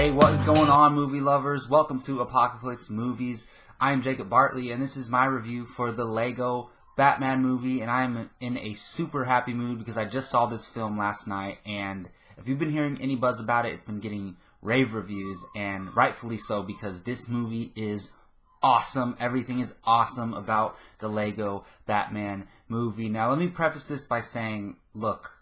Hey, what is going on, movie lovers? Welcome to Apocalypse Movies. I'm Jacob Bartley, and this is my review for the Lego Batman movie, and I'm in a super happy mood because I just saw this film last night, and if you've been hearing any buzz about it, it's been getting rave reviews, and rightfully so, because this movie is awesome. Everything is awesome about the Lego Batman movie. Now, let me preface this by saying, look,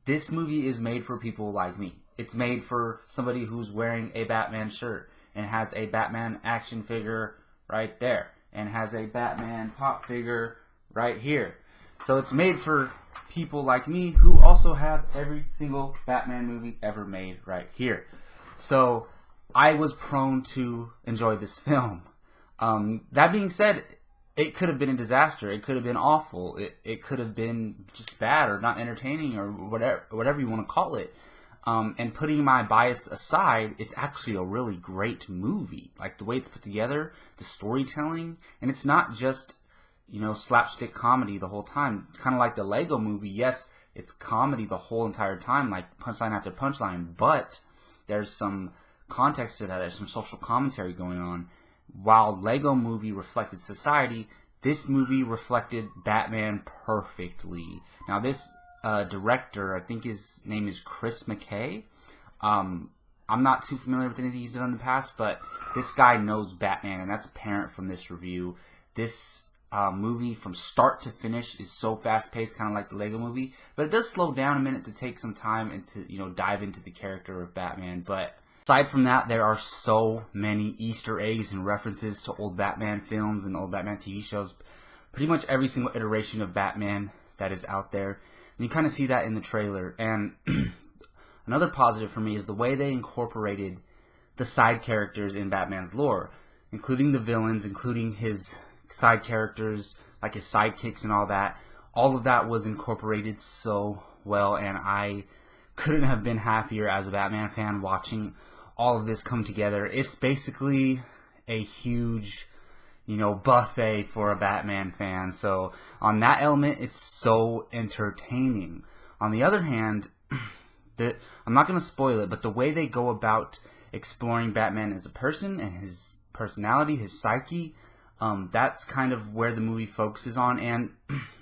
this movie is made for people like me. It's made for somebody who's wearing a Batman shirt and has a Batman action figure right there and has a Batman pop figure right here. So it's made for people like me who also have every single Batman movie ever made right here. So I was prone to enjoy this film. That being said, it could have been a disaster. It could have been awful. It could have been just bad or not entertaining or whatever you want to call it. And putting my bias aside, it's actually a really great movie. Like the way it's put together, the storytelling, and it's not just, slapstick comedy the whole time. Kind of like the Lego movie. Yes, it's comedy the whole entire time, like punchline after punchline, but there's some context to that. There's some social commentary going on. While Lego movie reflected society, this movie reflected Batman perfectly. Now this director, I think his name is Chris McKay. I'm not too familiar with anything he's done in the past, but this guy knows Batman, and that's apparent from this review. This movie, from start to finish, is so fast-paced, kind of like the Lego movie, but it does slow down a minute to take some time and to dive into the character of Batman. But aside from that, there are so many Easter eggs and references to old Batman films and old Batman TV shows. Pretty much every single iteration of Batman that is out there. And you kind of see that in the trailer. And another positive for me is the way they incorporated the side characters in Batman's lore, including the villains, including his side characters, like his sidekicks and all that. All of that was incorporated so well, and I couldn't have been happier as a Batman fan watching all of this come together. It's basically a huge buffet for a Batman fan. So on that element, it's so entertaining. On the other hand, I'm not going to spoil it, but the way they go about exploring Batman as a person and his personality, his psyche, that's kind of where the movie focuses on. And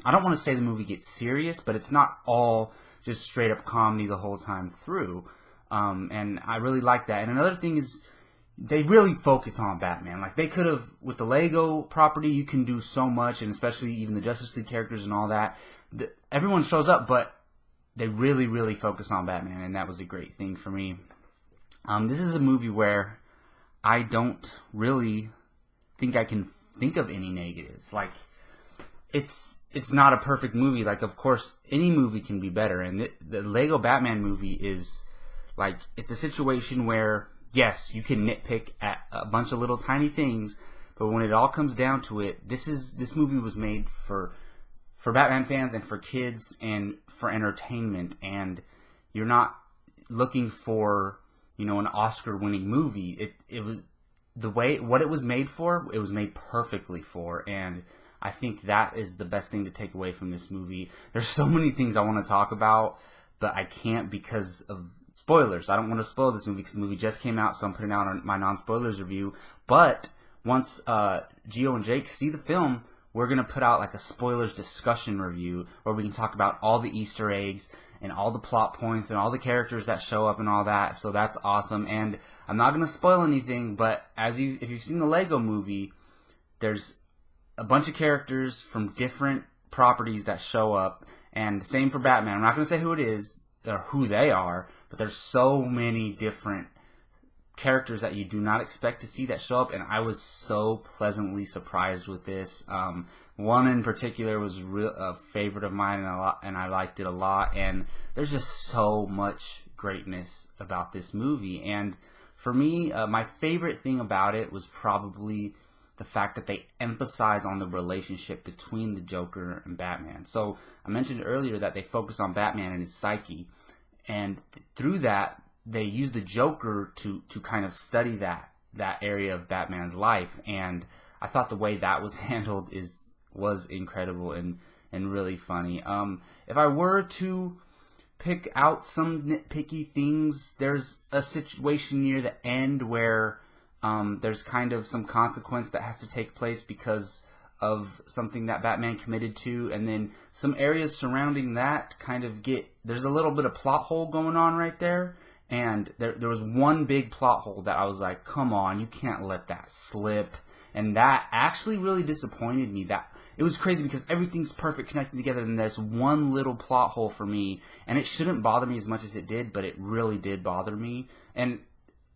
I don't want to say the movie gets serious, but it's not all just straight up comedy the whole time through. And I really like that. And another thing is, they really focus on Batman. Like, they could have, with the Lego property, you can do so much, and especially even the Justice League characters and all that. Everyone shows up, but they really, really focus on Batman, and that was a great thing for me. This is a movie where I don't really think I can think of any negatives. Like, it's not a perfect movie. Like, of course, any movie can be better, and the Lego Batman movie is, like, it's a situation where, yes, you can nitpick at a bunch of little tiny things, but when it all comes down to it, this movie was made for Batman fans and for kids and for entertainment, and you're not looking for, an Oscar-winning movie. It was what it was made for, it was made perfectly for, and I think that is the best thing to take away from this movie. There's so many things I want to talk about, but I can't because of spoilers. I don't want to spoil this movie because the movie just came out, so I'm putting out my non-spoilers review. But once Gio and Jake see the film, we're going to put out like a spoilers discussion review where we can talk about all the Easter eggs and all the plot points and all the characters that show up and all that. So that's awesome. And I'm not going to spoil anything, but if you've seen the Lego movie, there's a bunch of characters from different properties that show up. And the same for Batman. I'm not going to say who it is or who they are, but there's so many different characters that you do not expect to see that show up, and I was so pleasantly surprised with this. One in particular was a favorite of mine, and I liked it a lot, and there's just so much greatness about this movie. And for me, my favorite thing about it was probably the fact that they emphasize on the relationship between the Joker and Batman. So I mentioned earlier that they focus on Batman and his psyche, and through that, they use the Joker to kind of study that area of Batman's life. And I thought the way that was handled was incredible and really funny. If I were to pick out some nitpicky things. There's a situation near the end where there's kind of some consequence that has to take place because of something that Batman committed to, and then some areas surrounding that kind of there's a little bit of plot hole going on right there, and there was one big plot hole that I was like, come on, you can't let that slip, and that actually really disappointed me. That it was crazy because everything's perfect connected together, and there's one little plot hole for me, and it shouldn't bother me as much as it did, but it really did bother me. And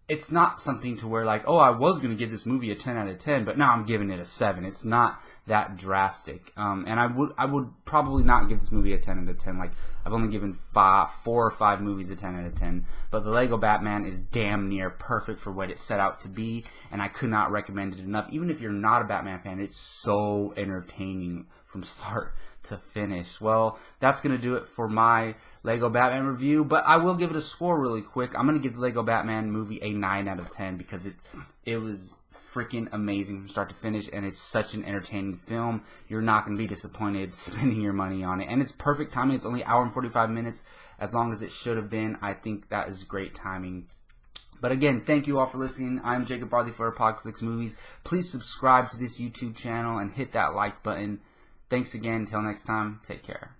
it's not something to where like, oh, I was going to give this movie a 10 out of 10, but now I'm giving it a 7. It's not that drastic. And I would probably not give this movie a 10 out of 10. Like, I've only given 4 or 5 movies a 10 out of 10. But the Lego Batman is damn near perfect for what it set out to be, and I could not recommend it enough. Even if you're not a Batman fan, it's so entertaining from start to finish. Well, that's going to do it for my Lego Batman review, but I will give it a score really quick. I'm going to give the Lego Batman movie a 9 out of 10 because it was freaking amazing from start to finish, and it's such an entertaining film. You're not going to be disappointed spending your money on it, and it's perfect timing. It's only an hour and 45 minutes, as long as it should have been. I think that is great timing. But again, thank you all for listening. I'm Jacob Bartley for Apocalypse Movies. Please subscribe to this YouTube channel and hit that like button. Thanks again. Until next time, take care.